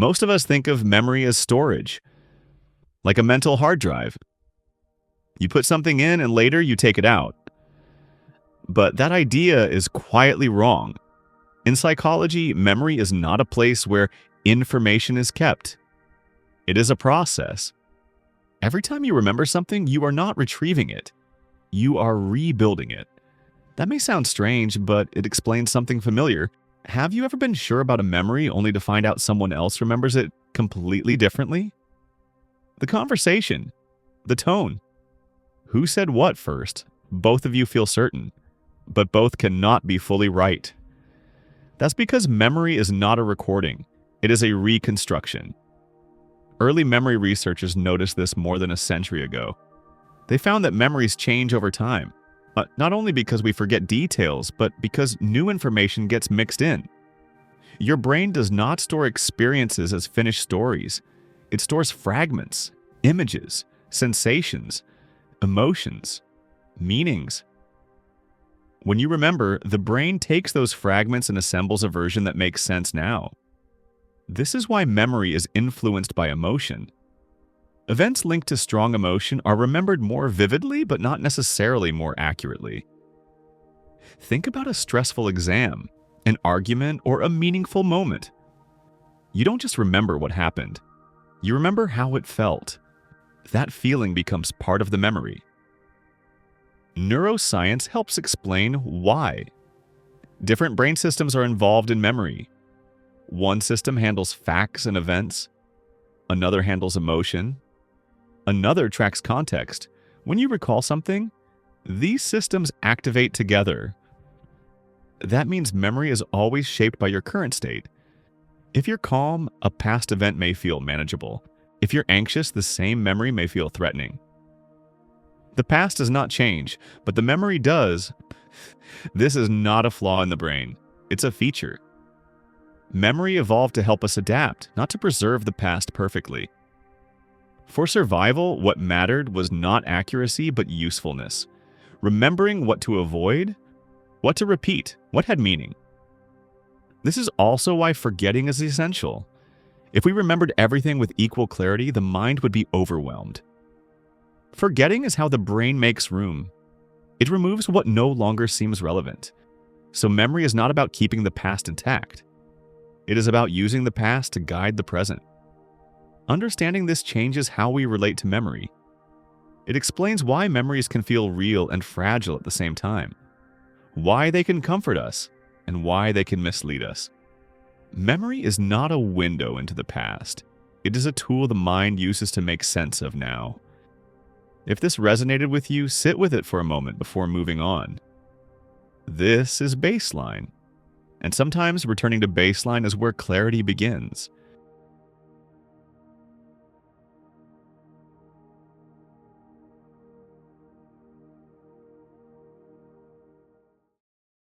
Most of us think of memory as storage, like a mental hard drive. You put something in and later you take it out. But that idea is quietly wrong. In psychology, memory is not a place where information is kept. It is a process. Every time you remember something, you are not retrieving it. You are rebuilding it. That may sound strange, but it explains something familiar. Have you ever been sure about a memory only to find out someone else remembers it completely differently? The conversation, the tone. Who said what first? Both of you feel certain, but both cannot be fully right. That's because memory is not a recording. It is a reconstruction. Early memory researchers noticed this more than a century ago. They found that memories change over time, not only because we forget details, but because new information gets mixed in. Your brain does not store experiences as finished stories. It stores fragments, images, sensations, emotions, meanings. When you remember, the brain takes those fragments and assembles a version that makes sense now. This is why memory is influenced by emotion. Events linked to strong emotion are remembered more vividly, but not necessarily more accurately. Think about a stressful exam, an argument, or a meaningful moment. You don't just remember what happened. You remember how it felt. That feeling becomes part of the memory. Neuroscience helps explain why. Different brain systems are involved in memory. One system handles facts and events. Another handles emotion. Another tracks context. When you recall something, these systems activate together. That means memory is always shaped by your current state. If you're calm, a past event may feel manageable. If you're anxious, the same memory may feel threatening. The past does not change, but the memory does. This is not a flaw in the brain. It's a feature. Memory evolved to help us adapt, not to preserve the past perfectly. For survival, what mattered was not accuracy, but usefulness. Remembering what to avoid, what to repeat, what had meaning. This is also why forgetting is essential. If we remembered everything with equal clarity, the mind would be overwhelmed. Forgetting is how the brain makes room. It removes what no longer seems relevant. So memory is not about keeping the past intact. It is about using the past to guide the present. Understanding this changes how we relate to memory. It explains why memories can feel real and fragile at the same time, why they can comfort us, and why they can mislead us. Memory is not a window into the past. It is a tool the mind uses to make sense of now. If this resonated with you, sit with it for a moment before moving on. This is baseline. And sometimes returning to baseline is where clarity begins.